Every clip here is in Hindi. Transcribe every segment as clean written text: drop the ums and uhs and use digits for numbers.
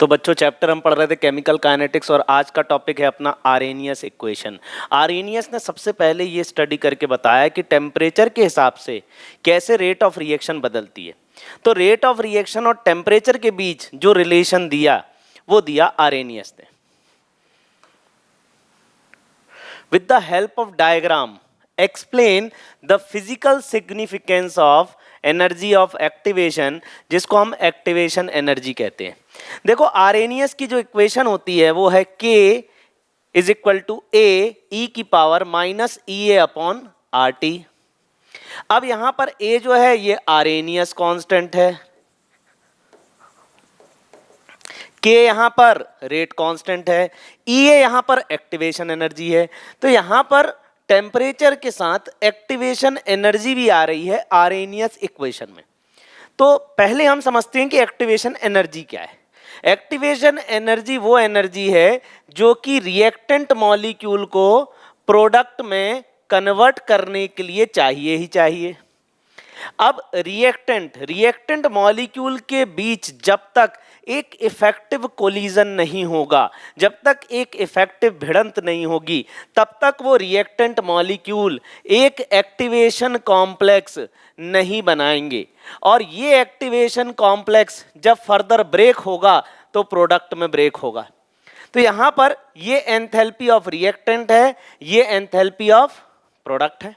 तो बच्चों चैप्टर हम पढ़ रहे थे केमिकल काइनेटिक्स और आज का टॉपिक है अपना आरेनियस इक्वेशन। आरेनियस ने सबसे पहले ये स्टडी करके बताया कि टेम्परेचर के हिसाब से कैसे रेट ऑफ रिएक्शन बदलती है। तो रेट ऑफ रिएक्शन और टेम्परेचर के बीच जो रिलेशन दिया वो दिया आरेनियस ने। With the help of diagram explain the physical significance of energy of activation, जिसको हम एक्टिवेशन एनर्जी कहते हैं। देखो आरेनियस की जो इक्वेशन होती है वो है K is equal to A E की power minus E A upon R T. अब यहां पर A जो है ये आरेनियस कांस्टेंट है, K यहां पर रेट कांस्टेंट है, ई ए यहां पर एक्टिवेशन एनर्जी है। तो यहां पर टेम्परेचर के साथ एक्टिवेशन एनर्जी भी आ रही है आरेनियस इक्वेशन में। तो पहले हम समझते हैं कि एक्टिवेशन एनर्जी क्या है। एक्टिवेशन एनर्जी वो एनर्जी है जो कि रिएक्टेंट मॉलिक्यूल को प्रोडक्ट में कन्वर्ट करने के लिए चाहिए ही चाहिए। अब रिएक्टेंट मॉलिक्यूल के बीच जब तक एक इफेक्टिव कोलिजन नहीं होगा, जब तक एक इफेक्टिव भिड़ंत नहीं होगी, तब तक वो रिएक्टेंट मॉलिक्यूल एक एक्टिवेशन कॉम्प्लेक्स नहीं बनाएंगे। और ये एक्टिवेशन कॉम्प्लेक्स जब फर्दर ब्रेक होगा तो प्रोडक्ट में ब्रेक होगा। तो यहां पर ये एंथैल्पी ऑफ रिएक्टेंट है, ये एंथैल्पी ऑफ प्रोडक्ट है।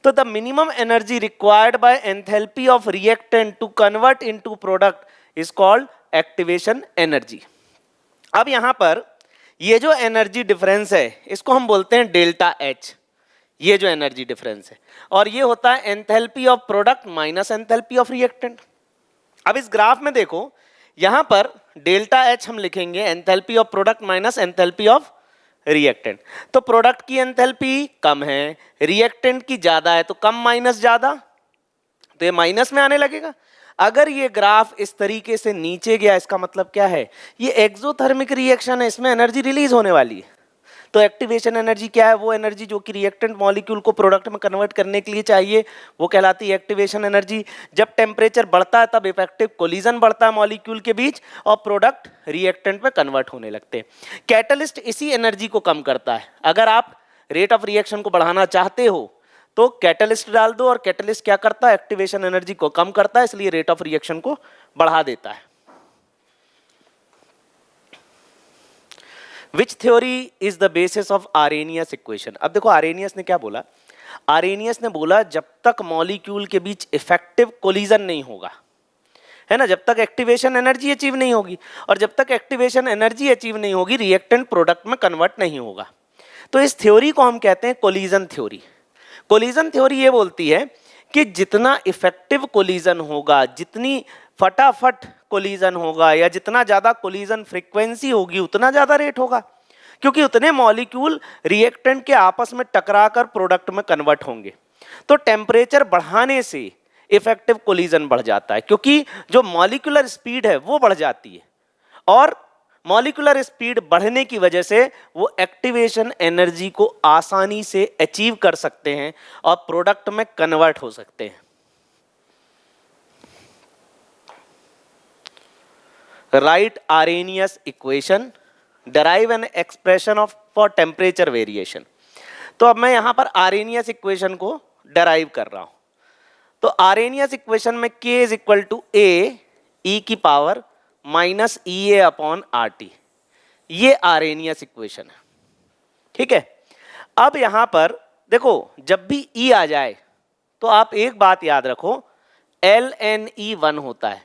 तो the minimum energy required by enthalpy of reactant to convert into product is called activation energy. अब यहां पर ये जो एनर्जी डिफरेंस है इसको हम बोलते हैं डेल्टा एच, ये जो एनर्जी डिफरेंस है, और ये होता है enthalpy of product minus enthalpy of reactant. अब इस ग्राफ में देखो यहां पर डेल्टा एच हम लिखेंगे enthalpy of product minus enthalpy of reactant. तो प्रोडक्ट की एंथैल्पी कम है, रिएक्टेंट की ज्यादा है, तो कम माइनस ज्यादा, तो ये माइनस में आने लगेगा। अगर ये ग्राफ इस तरीके से नीचे गया इसका मतलब क्या है, ये एक्सोथर्मिक रिएक्शन है, इसमें एनर्जी रिलीज होने वाली है। तो एक्टिवेशन एनर्जी क्या है, वो एनर्जी जो कि रिएक्टेंट मॉलिक्यूल को प्रोडक्ट में कन्वर्ट करने के लिए चाहिए, वो कहलाती है एक्टिवेशन एनर्जी। जब टेम्परेचर बढ़ता है तब इफेक्टिव कोलिजन बढ़ता है मॉलिक्यूल के बीच और प्रोडक्ट रिएक्टेंट में कन्वर्ट होने लगते हैं। कैटलिस्ट इसी एनर्जी को कम करता है। अगर आप रेट ऑफ रिएक्शन को बढ़ाना चाहते हो तो कैटलिस्ट डाल दो, और कैटलिस्ट क्या करता है, एक्टिवेशन एनर्जी को कम करता है, इसलिए रेट ऑफ रिएक्शन को बढ़ा देता है। Which theory is the basis of Arrhenius equation? अब देखो आरेनियस ने क्या बोला, आरेनियस ने बोला जब तक मॉलिक्यूल के बीच इफेक्टिव कोलिजन नहीं होगा, है ना, जब तक एक्टिवेशन एनर्जी अचीव नहीं होगी, और जब तक एक्टिवेशन एनर्जी अचीव नहीं होगी रिएक्टेंट प्रोडक्ट में कन्वर्ट नहीं होगा। तो इस थ्योरी को हम कहते हैं कोलिजन थ्योरी। कोलिजन थ्योरी ये बोलती है कि जितना इफेक्टिव कोलिजन होगा, जितनी फटाफट कोलिजन होगा, या जितना ज्यादा कोलिजन फ्रीक्वेंसी होगी उतना ज्यादा रेट होगा, क्योंकि उतने मॉलिक्यूल रिएक्टेंट के आपस में टकराकर प्रोडक्ट में कन्वर्ट होंगे। तो टेम्परेचर बढ़ाने से इफेक्टिव कोलिजन बढ़ जाता है, क्योंकि जो मॉलिक्यूलर स्पीड है वो बढ़ जाती है, और मॉलिक्यूलर स्पीड बढ़ने की वजह से वो एक्टिवेशन एनर्जी को आसानी से अचीव कर सकते हैं और प्रोडक्ट में कन्वर्ट हो सकते हैं। Write Arrhenius equation, derive an expression of for temperature variation। तो अब मैं यहां पर आरेनियस इक्वेशन को डराइव कर रहा हूं। तो आरेनियस इक्वेशन में K is equal to A E की power minus E A upon R T, ये आरेनियस इक्वेशन है, ठीक है। अब यहां पर देखो जब भी E आ जाए तो आप एक बात याद रखो, ln E 1 होता है,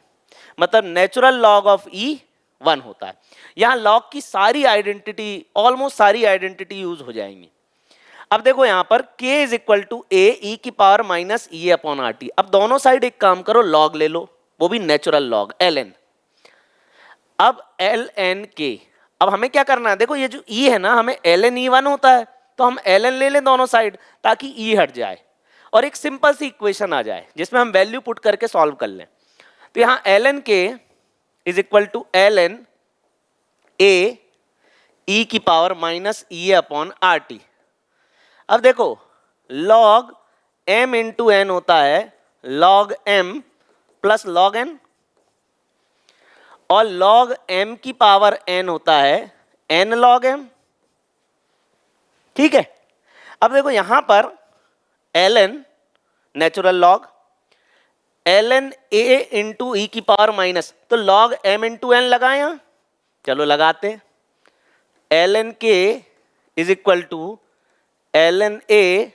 मतलब नेचुरल लॉग ऑफ E 1 होता है। यहां लॉग की सारी आइडेंटिटी, ऑलमोस्ट सारी आइडेंटिटी यूज हो जाएंगी। अब देखो यहां पर K is equal to A E की power minus E upon R T. अब दोनों साइड एक काम करो, लॉग ले लो, वो भी नेचुरल लॉग ln। अब ln K, अब हमें क्या करना है, देखो ये जो E है ना, हमें ln E 1 होता है, तो हम ln ले लें दोनों साइड ताकि E हट जाए और एक सिंपल सी इक्वेशन आ जाए जिसमें हम वैल्यू पुट करके सॉल्व कर लें। तो यहां ln K is equal to ln A E की power minus E upon R T. अब देखो log m इंटू एन होता है log m plus log n, और log m की पावर n होता है n log m। ठीक है, अब देखो यहां पर ln natural log ln a into e की पावर माइनस, तो log m इंटू एन लगाए यहां, चलो लगाते। ln k is equal to ln a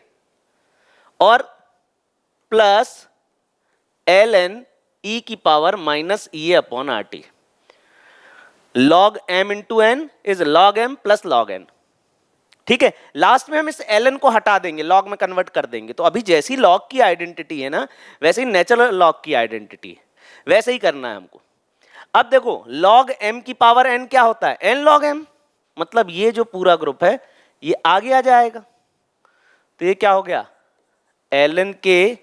और प्लस ln e की power minus E upon R T. log m into n is log m plus log n। ठीक है, लास्ट में हम इस ln को हटा देंगे, log में कन्वर्ट कर देंगे। तो अभी जैसी log की आइडेंटिटी है ना, वैसे ही नेचुरल log की आइडेंटिटी है, वैसे ही करना है हमको। अब देखो log m की पावर n क्या होता है, n log m, मतलब ये जो पूरा ग्रुप है ये आगे आ जाएगा। तो ये क्या हो गया, ln k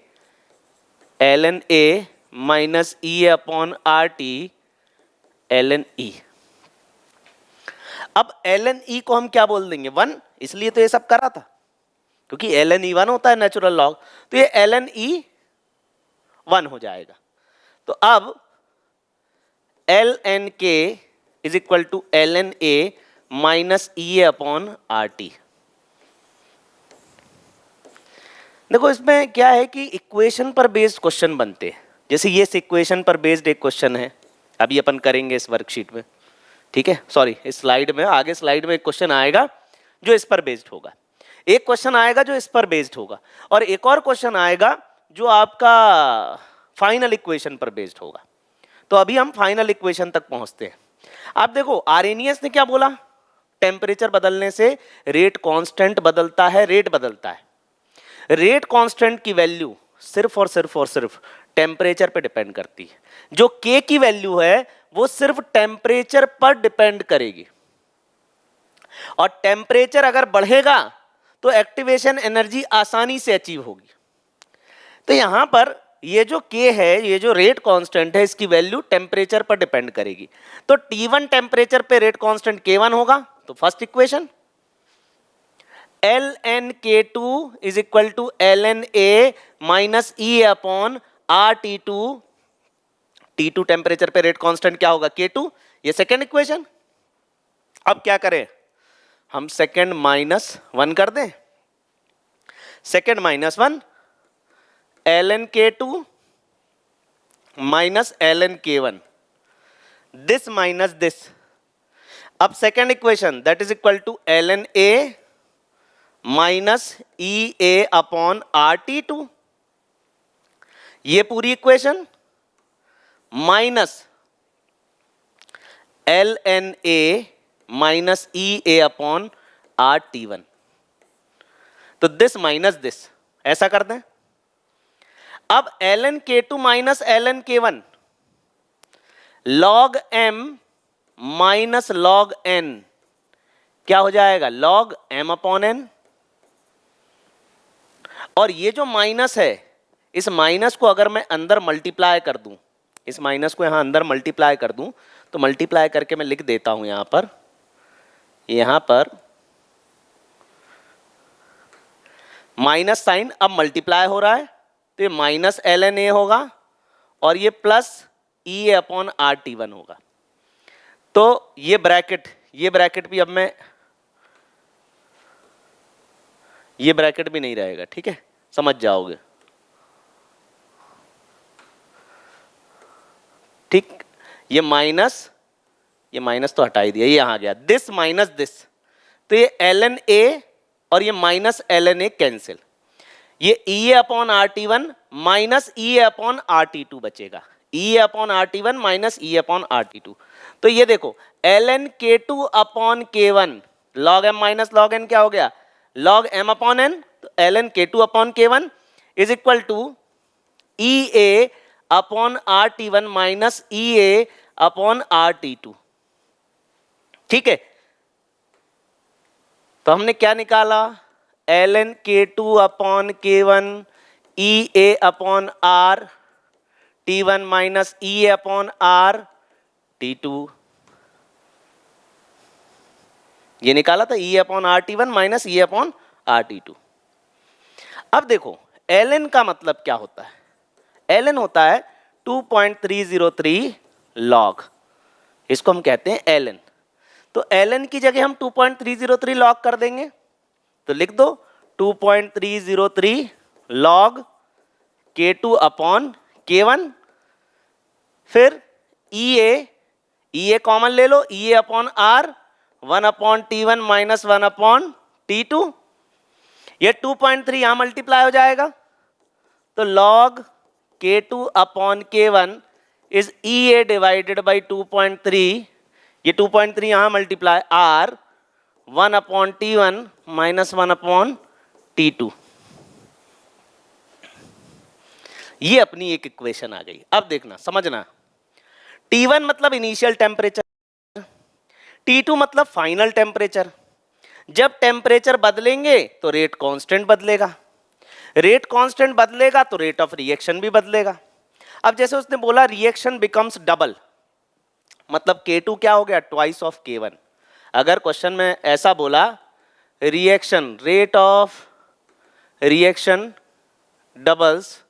ln a minus E upon R T ln e। अब ln e को हम क्या बोल देंगे, 1, इसलिए तो ये सब करा था, क्योंकि ln e 1 होता है नेचुरल लॉग, तो ये ln e 1 हो जाएगा। तो अब ln k is equal to ln a minus E upon R T. देखो इसमें क्या है कि इक्वेशन पर बेस्ड क्वेश्चन बनते हैं, जैसे ये इक्वेशन पर बेस्ड एक क्वेश्चन है, अभी अपन करेंगे इस वर्कशीट में। ठीक है, सॉरी इस स्लाइड में, आगे स्लाइड में एक क्वेश्चन आएगा जो इस पर बेस्ड होगा, एक क्वेश्चन आएगा जो इस पर बेस्ड होगा, और एक और क्वेश्चन आएगा जो आपका फाइनल इक्वेशन पर बेस्ड होगा। तो अभी हम फाइनल इक्वेशन तक पहुंचते हैं। आप देखो आर्रेनियस ने क्या बोला, टेम्परेचर बदलने से रेट कांस्टेंट बदलता है, रेट बदलता है। रेट कांस्टेंट की वैल्यू सिर्फ और सिर्फ टेम्परेचर पे डिपेंड करती है। जो k की वैल्यू है वो सिर्फ टेम्परेचर पर डिपेंड करेगी, और टेम्परेचर अगर बढ़ेगा तो एक्टिवेशन एनर्जी आसानी से अचीव होगी। तो यहां पर ये जो k है, ये जो रेट कांस्टेंट है, इसकी वैल्यू टेम्परेचर पर डिपेंड करेगी। तो T1 टेम्परेचर पे रेट कांस्टेंट K1 होगा, तो first equation ln K2 is equal to ln A minus E upon R T2। T2 temperature पे रेट कांस्टेंट क्या होगा, K2, ये सेकेंड इक्वेशन। अब क्या करें हम, सेकेंड माइनस 1 कर दें, second minus 1 ln K2 minus ln K1, this minus this. अब second equation that is equal to ln A minus E A upon R T2, ये पूरी equation minus ln A minus E A upon R T1। तो दिस माइनस दिस, ऐसा कर दें। अब ln K2 minus ln K1, log m minus log n क्या हो जाएगा, log m अपॉन n। और ये जो माइनस है, इस माइनस को अगर मैं अंदर मल्टीप्लाई कर दूं, इस माइनस को यहां अंदर मल्टीप्लाई कर दूं, तो मल्टीप्लाई करके मैं लिख देता हूं यहां पर माइनस साइन अब मल्टीप्लाई हो रहा है, तो ये माइनस ln A होगा और ये प्लस ई अपॉन आर T1 होगा। तो ये ब्रैकेट भी अब मैं, ये ब्रैकेट भी नहीं रहेगा, ठीक है, समझ जाओगे। ठीक, ये माइनस तो हटा ही दिया, ये यहां आ गया, दिस माइनस दिस, तो ये ln A और ये माइनस ln A कैंसिल, ये E upon R T1 minus E upon R T2 बचेगा, E upon R T1 minus E upon R T2। तो ये देखो ln K2 upon K1 log m minus log n क्या हो गया, log m अपॉन n। तो ln K2 upon K1 is equal to E A upon R T1 minus E A upon R T2। ठीक है, तो हमने क्या निकाला, ln K2 upon K1 E A upon R T1 minus E upon R T2, ये निकाला था E upon R T1 minus E upon R T2। अब देखो ln का मतलब क्या होता है, ln होता है 2.303 log, इसको हम कहते हैं ln। तो ln की जगह हम 2.303 लॉग कर देंगे, तो लिख दो 2.303 लॉग K2 अपॉन K1। फिर EA कॉमन ले लो, EA upon R 1 upon T1 minus 1 upon T2। ये 2.3 यहां मल्टीप्लाई हो जाएगा, तो log K2 upon K1 is EA divided by 2.3। ये 2.3 यहां multiply R 1 upon T1 minus 1 upon T2। ये अपनी एक इक्वेशन आ गई। अब देखना समझना, T1 मतलब इनिशियल टेम्परेचर, T2 मतलब फाइनल टेम्परेचर। जब टेम्परेचर बदलेंगे तो रेट कांस्टेंट बदलेगा, रेट कांस्टेंट बदलेगा तो रेट ऑफ रिएक्शन भी बदलेगा। अब जैसे उसने बोला रिएक्शन बिकम्स डबल, मतलब K2 क्या हो गया, ट्वाइस ऑफ K1। अगर क्वेश्चन में ऐसा बोला reaction, rate of reaction doubles,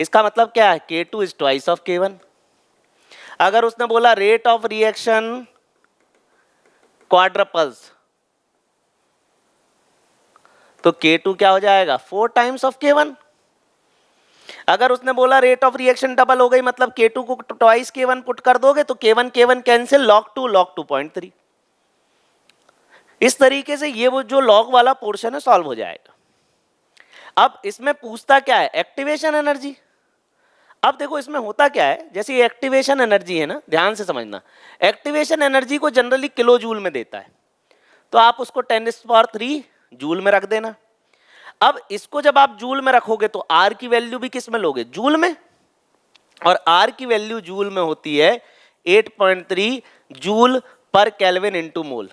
इसका मतलब क्या है, K2 is twice of K1। अगर उसने बोला रेट ऑफ रिएक्शन क्वाड्रपल्स, तो K2 क्या हो जाएगा, 4 टाइम्स ऑफ K1। अगर उसने बोला रेट ऑफ रिएक्शन डबल हो गई, मतलब K2 को ट्वाइस K1 पुट कर दोगे तो K1 कैंसिल, log 2.3। इस तरीके से ये वो जो लॉग वाला पोर्शन है सॉल्व हो जाएगा। अब इसमें पूछता क्या है, एक्टिवेशन एनर्जी। अब देखो इसमें होता क्या है, जैसे ये एक्टिवेशन एनर्जी है ना, ध्यान से समझना, एक्टिवेशन एनर्जी को जनरली किलो जूल में देता है, तो आप उसको 10⁻³ जूल में रख देना। अब इसको जब आप जूल में रखोगे तो आर की वैल्यू भी किस में लोगे, जूल में, और आर की वैल्यू जूल में होती है 8.3 जूल पर केल्विन इंटू मोल।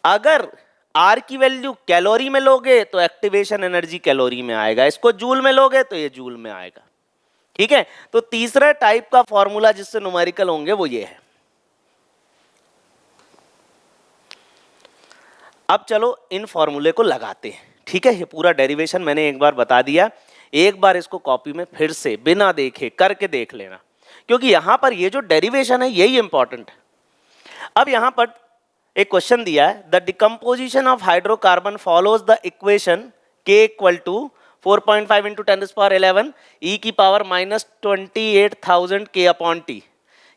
अगर आर की वैल्यू कैलोरी में लोगे तो एक्टिवेशन एनर्जी कैलोरी में आएगा, इसको जूल में लोगे तो ये जूल में आएगा। ठीक है, तो तीसरा टाइप का फॉर्मूला जिससे न्यूमेरिकल होंगे वो ये है। अब चलो इन फॉर्मूले को लगाते हैं। ठीक है, ये पूरा डेरिवेशन मैंने एक बार बता दिया, एक बार इसको कॉपी में फिर से बिना देखे करके देख लेना, क्योंकि यहां पर ये जो डेरिवेशन है यही इंपॉर्टेंट है। अब यहां पर एक क्वेश्चन दिया है, the decomposition of hydrocarbon follows the equation K equal to 4.5 into 10⁻11 e की power -28,000 K upon T।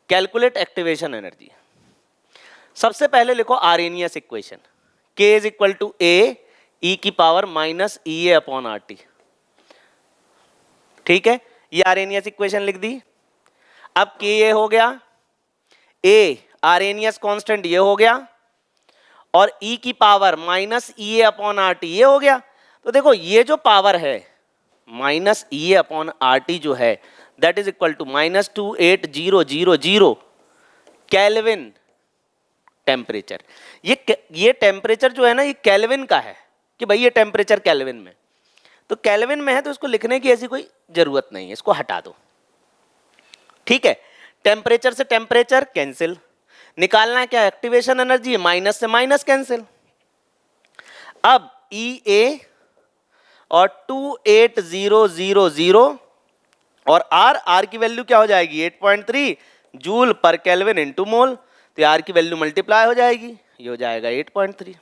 Calculate activation energy. सबसे पहले लिखो Arrhenius equation, K is equal to A e की पावर -EA अपॉन RT। ठीक है, ये आर्हेनियस इक्वेशन लिख दी। अब K ये हो गया, A आर्हेनियस कांस्टेंट ये हो गया, और E की पावर -EA अपॉन RT ये हो गया। तो देखो ये जो पावर है -EA अपॉन RT जो है, that is equal to -28,000 kelvin temperature. ये टेम्परेचर जो है ना, ये केल्विन का है, कि भाई ये टेम्परेचर केल्विन में, तो केल्विन में है तो इसको लिखने की ऐसी कोई जरूरत नहीं है, इसको हटा दो। ठीक है, टेम्परेचर से टेम्परेचर कैंसिल, निकालना है क्या, एक्टिवेशन एनर्जी, माइनस से माइनस कैंसिल। अब EA और 28,000 और R की वैल्यू क्या हो जाएगी, 8.3 जूल पर केल्विन इंटू मोल, तो R की वैल्यू मल्टीप्लाई हो जाएगी, ये हो जाएगा 8.3।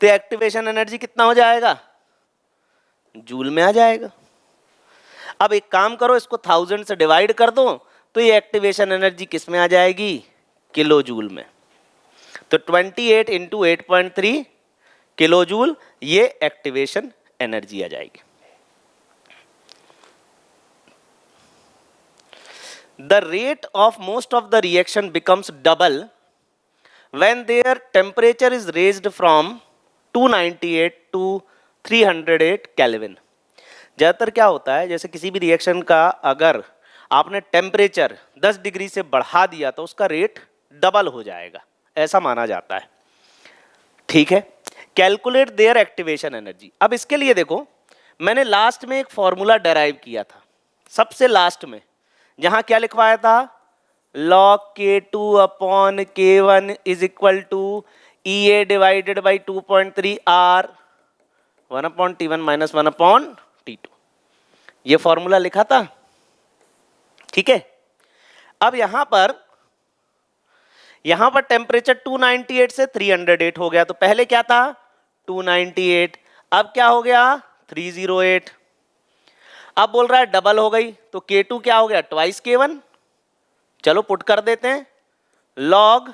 तो एक्टिवेशन एनर्जी कितना हो जाएगा, जूल में आ जाएगा। अब एक काम करो, इसको 1000 से डिवाइड कर दो, तो ये एक्टिवेशन एनर्जी किस में आ जाएगी, किलो जूल में। तो 28 इंटू 8.3 किलो जूल, ये एक्टिवेशन एनर्जी आ जाएगी। The rate of most of the reaction becomes double when their temperature is raised from 298 to 308 Kelvin। ज़्यादातर क्या होता है, जैसे किसी भी रिएक्शन का अगर आपने टेम्परेचर 10 डिग्री से बढ़ा दिया तो उसका रेट डबल हो जाएगा, ऐसा माना जाता है। ठीक है, कैलकुलेट देयर एक्टिवेशन एनर्जी। अब इसके लिए देखो, मैंने लास्ट में एक फॉर्मूला डेराइव किया था, सबसे लास्ट में, जहां क्या लिखवाया था, log K2 upon K1 is equal to EA divided by 2.3 R 1 upon T1 minus 1 upon T2, ये फॉर्मूला लिखा था। ठीक है, अब यहां पर टेम्परेचर 298 से 308 हो गया, तो पहले क्या था 298, अब क्या हो गया 308। अब बोल रहा है डबल हो गई, तो K2 क्या हो गया ट्वाइस K1। चलो पुट कर देते हैं, log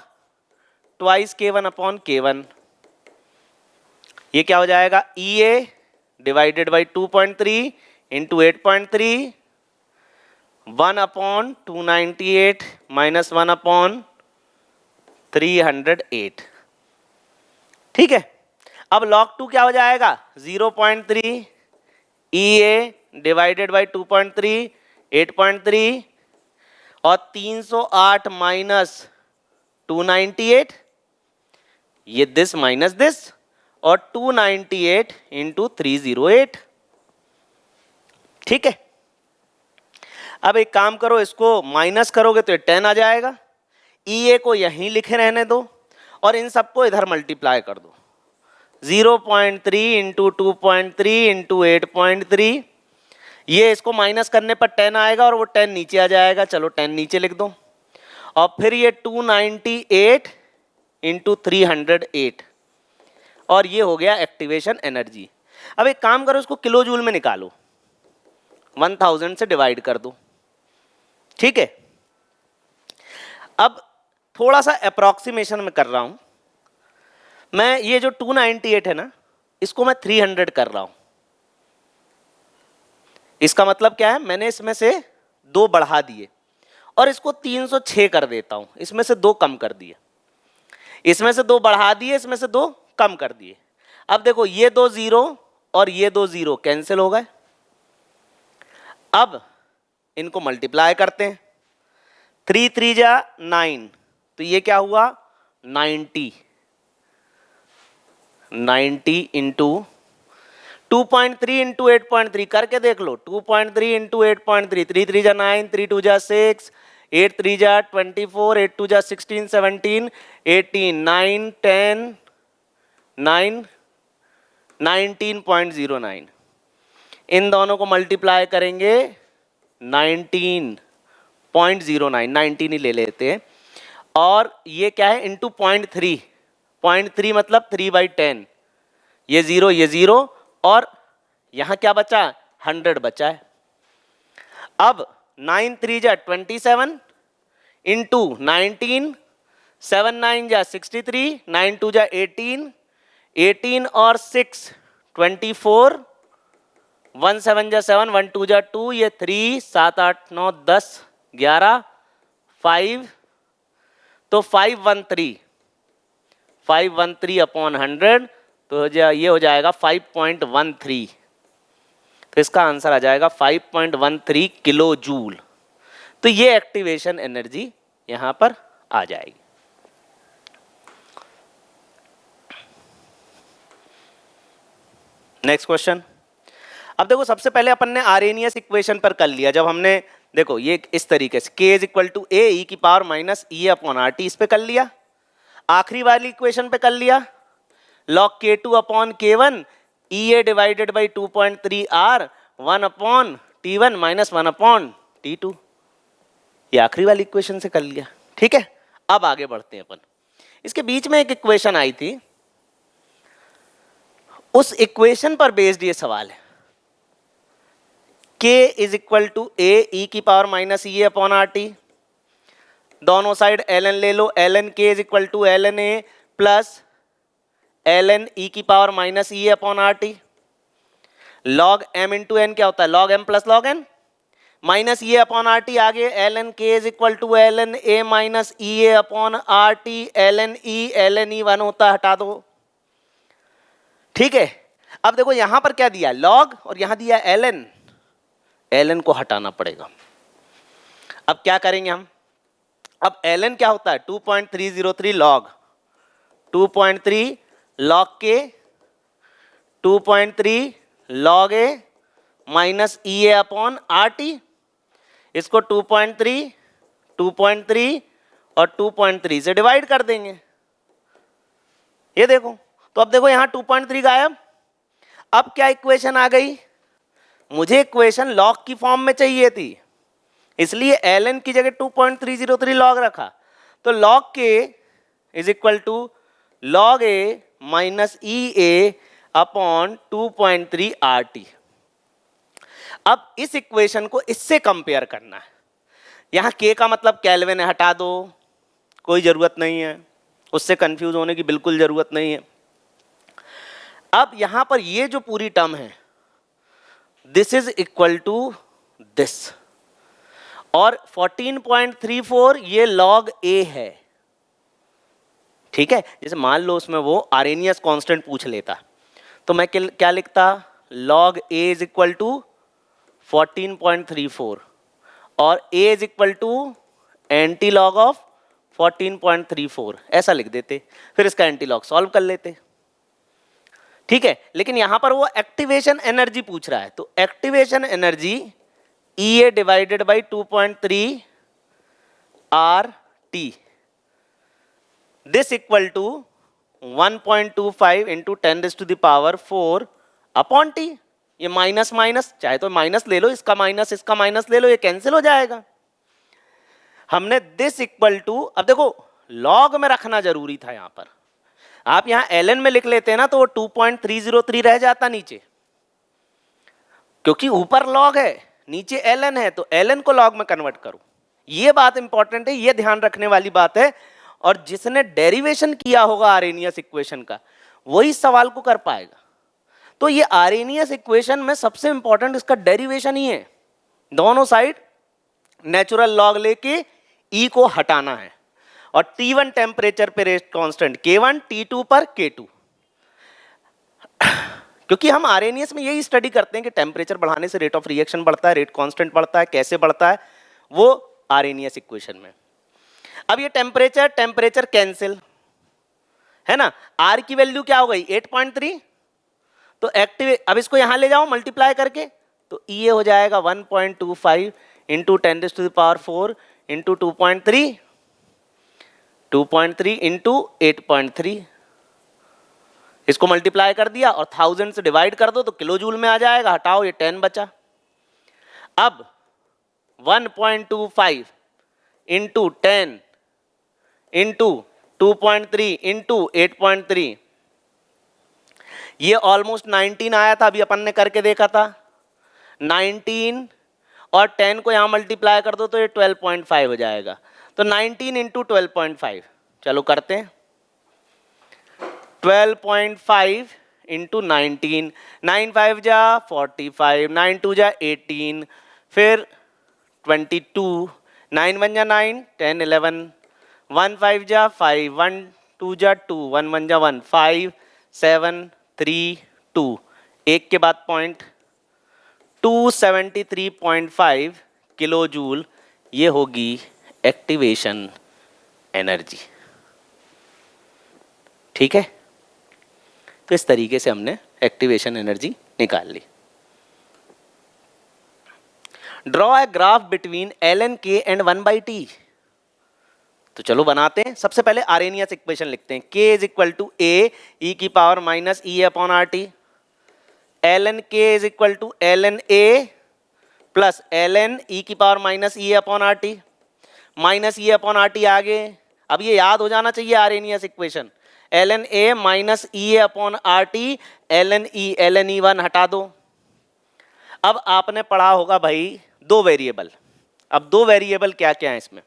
twice K1 upon K1, ये क्या हो जाएगा EA divided by 2.3 into 8.3, 1 upon 298 minus 1 upon 308। ठीक है, अब log 2 क्या हो जाएगा 0.3 EA डिवाइडेड बाई 2.3 8.3 और 308 माइनस 298, ये दिस माइनस दिस, और 298 इंटू 308। ठीक है, अब एक काम करो, इसको माइनस करोगे तो 10 आ जाएगा, EA को यहीं लिखे रहने दो और इन सबको इधर मल्टीप्लाई कर दो, 0.3 इंटू 2.3 इंटू 8.3, ये इसको माइनस करने पर 10 आएगा और वो 10 नीचे आ जाएगा, चलो 10 नीचे लिख दो, और फिर ये 298 इंटू 308, और ये हो गया एक्टिवेशन एनर्जी। अब एक काम करो, इसको किलो जूल में निकालो, 1000 से डिवाइड कर दो। ठीक है, अब थोड़ा सा अप्रॉक्सीमेशन में कर रहा हूं मैं, ये जो 298 है ना, इसको मैं 300 कर रहा हूं, इसका मतलब क्या है, मैंने इसमें से 2 बढ़ा दिए और इसको 306 कर देता हूं, इसमें से 2 कम कर दिए, इसमें से 2 बढ़ा दिए, इसमें से 2 कम कर दिए। अब देखो ये 2 0 और ये 2 0 कैंसिल हो गए, अब इनको मल्टीप्लाई करते हैं, 3 3 जा 9, तो ये क्या हुआ 90 इंटू 2.3 इंटू 8.3 करके देख लो, 2.3 इंटू 8.3, 3 3 जा 9, 3 2 जा 6, 8 3 जा 24, 8 2 जा 16, 17, 18, 9 10 9 19.09, इन दोनों को मल्टीप्लाई करेंगे 19.09, 19 ही ले लेते हैं, और ये क्या है इंटू 0.3 मतलब 3/10, ये 0 और यहां क्या बचा 100 बचा है। अब 9 3 जा 27 इंटू 19, 7 9 जा 63, 9 2 जा 18, 18 और 6 24, 1 7 जा 7, 1 2 जा 2, ये 3 7 8 9 10 11 5, तो 513 अपॉन 100, तो ये हो जाएगा 5.13, तो इसका आंसर आ जाएगा 5.13 किलो जूल। तो ये एक्टिवेशन एनर्जी यहां पर आ जाएगी। नेक्स्ट क्वेश्चन, अब देखो सबसे पहले अपन ने आर्रेनियस इक्वेशन पर कर लिया, जब हमने देखो ये इस तरीके से K is equal to A E की power minus E upon R T, इस पे कर लिया। आखिरी वाली इक्वेशन पे कर लिया, log K2 upon K1 EA divided by 2.3 R 1 upon T1 minus 1 upon T2, ये आखिरी वाली इक्वेशन से कर लिया। ठीक है, अब आगे बढ़ते हैं अपन। इसके बीच में एक इक्वेशन आई थी, उस इक्वेशन पर बेस्ड ये सवाल है। K is equal to A E की power minus E upon R T, दोनों साइड ln ले लो, ln K is equal to ln A plus ln e की power minus E upon R T, log m into N क्या होता है log m plus log n, minus E upon R T, आगे ln K is equal to ln A minus E upon R T, ln e 1 होता है, हटा दो। ठीक है, अब देखो यहां पर क्या दिया लॉग और यहां दिया ln को हटाना पड़ेगा। अब क्या करेंगे हम, अब ln क्या होता है 2.303 लॉग 2.3 लॉग के 2.3 log a minus E upon R T, इसको 2.3 और 2.3 से डिवाइड कर देंगे। ये देखो, तो अब देखो यहां 2.3 गायब। अब क्या इक्वेशन आ गई, मुझे इक्वेशन लॉग की फॉर्म में चाहिए थी, इसलिए ln की जगह 2.303 लॉग रखा, तो log k is equal to log a minus E A upon 2.3 RT। अब इस इक्वेशन को इससे कंपेयर करना है। यहां k का मतलब केल्विन है, हटा दो, कोई जरूरत नहीं है, उससे कंफ्यूज होने की बिल्कुल जरूरत नहीं है। अब यहां पर ये जो पूरी टर्म है, this is equal to this, और 14.34 ये log a है। ठीक है, जैसे मान लो उसमें वो आरेनियस कांस्टेंट पूछ लेता, तो मैं क्या लिखता, log a is equal to 14.34 और a is equal to anti log of 14.34 ऐसा लिख देते, फिर इसका एंटी लॉग सॉल्व कर लेते। ठीक है, लेकिन यहां पर वो एक्टिवेशन एनर्जी पूछ रहा है, तो activation energy EA divided by 2.3 RT, this equal to 1.25 into 10⁻⁴ upon T. ये माइनस माइनस, चाहे तो माइनस ले लो, इसका माइनस ले लो, ये कैंसिल हो जाएगा। हमने दिस इक्वल टू, अब देखो लॉग में रखना जरूरी था यहां पर, आप यहां ln में लिख लेते हैं ना, तो वो 2.303 रह जाता नीचे, क्योंकि ऊपर लॉग है नीचे ln है, तो ln को लॉग में कन्वर्ट करो। ये बात इंपॉर्टेंट है, ये ध्यान रखने वाली बात है, और जिसने डेरिवेशन किया होगा आरेनियस इक्वेशन का, वही सवाल को कर पाएगा। तो ये आरेनियस इक्वेशन में सबसे इंपॉर्टेंट इसका डेरिवेशन ही है। दोनों साइड नेचुरल लॉग लेके ई को हटाना है, और T1 टेम्परेचर पे रेस्ट कांस्टेंट K1, T2 पर K2। क्योंकि हम आरएनएस में यही स्टडी करते हैं कि टेम्परेचर बढ़ाने से रेट ऑफ रिएक्शन बढ़ता है, रेट कांस्टेंट बढ़ता है, कैसे बढ़ता है, वो आरएनएस इक्वेशन में। अब ये टेम्परेचर कैंसिल है ना, आर की वैल्यू क्या हो गई 8.3, तो एक्टिव, अब इसको यहां ले जाओ मल्टीप्लाई करके, तो ये हो जाएगा 1.25 इंटू 10⁴ इंटू 2.3 इंटू 8.3, इसको मल्टीप्लाई कर दिया और 1000 से डिवाइड कर दो तो किलो जूल में आ जाएगा, हटाओ ये 10 बचा। अब 1.25 इंटू 10 इंटू 2.3 इंटू 8.3, ये ऑलमोस्ट 19 आया था, अभी अपन ने करके देखा था। 19 और 10 को यहां मल्टीप्लाई कर दो तो ये 12.5 हो जाएगा, तो 19 इंटू 12.5, चलो करते हैं। 12.5 इंटू 19, 9 5 जा 45, 9 2 जा 18, फिर 22, 9 1 जा 9, 10 11, 1 5 जा 5, 1 2 जा 2, 1 1 जा 1, 5 7 3 2, एक के बाद पॉइंट, 273.5 किलो जूल, ये होगी एक्टिवेशन एनर्जी। ठीक है, तो इस तरीके से हमने एक्टिवेशन एनर्जी निकाल ली। Draw a graph between ln k and 1/t, तो चलो बनाते हैं। सबसे पहले आरएनएस इक्वेशन लिखते हैं, k is equal to a e की power minus E upon R T, ln k is equal to ln a plus ln e की power minus E upon R T, minus E upon R T आगे। अब ये याद हो जाना चाहिए Arrhenius equation, ln a minus E upon R T, ln e1 हटा दो। अब आपने पढ़ा होगा भाई दो वेरिएबल, अब दो वेरिएबल क्या क्या है इसमें,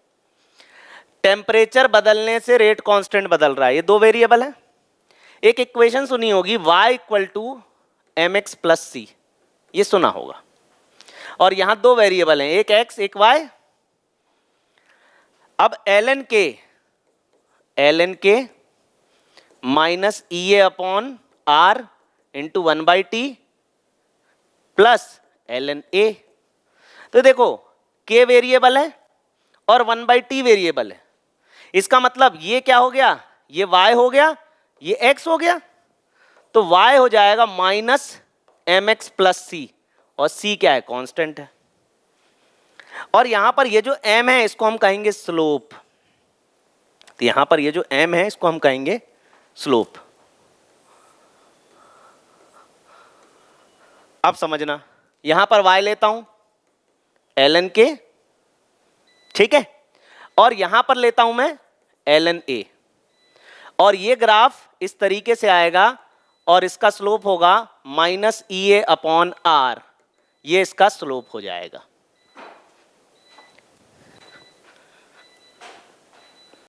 टेम्परेचर बदलने से रेट कांस्टेंट बदल रहा है, ये दो वेरिएबल है। एक इक्वेशन सुनी होगी y equal to mx plus c, ये सुना होगा, और यहां दो वेरिएबल हैं, एक x एक y। अब ln k minus E upon R into 1/t plus ln a, तो देखो k वेरिएबल है और 1/t वेरिएबल है, इसका मतलब ये क्या हो गया, ये y हो गया, ये x हो गया, तो y हो जाएगा माइनस mx प्लस सी, और c क्या है कांस्टेंट है, और यहां पर ये जो m है इसको हम कहेंगे स्लोप, तो यहां पर ये जो m है इसको हम कहेंगे स्लोप। अब समझना, यहां पर y लेता हूं ln k ठीक है। और यहां पर लेता हूं मैं ln और ये ग्राफ इस तरीके से आएगा और इसका स्लोप होगा -EA/R, ये इसका स्लोप हो जाएगा।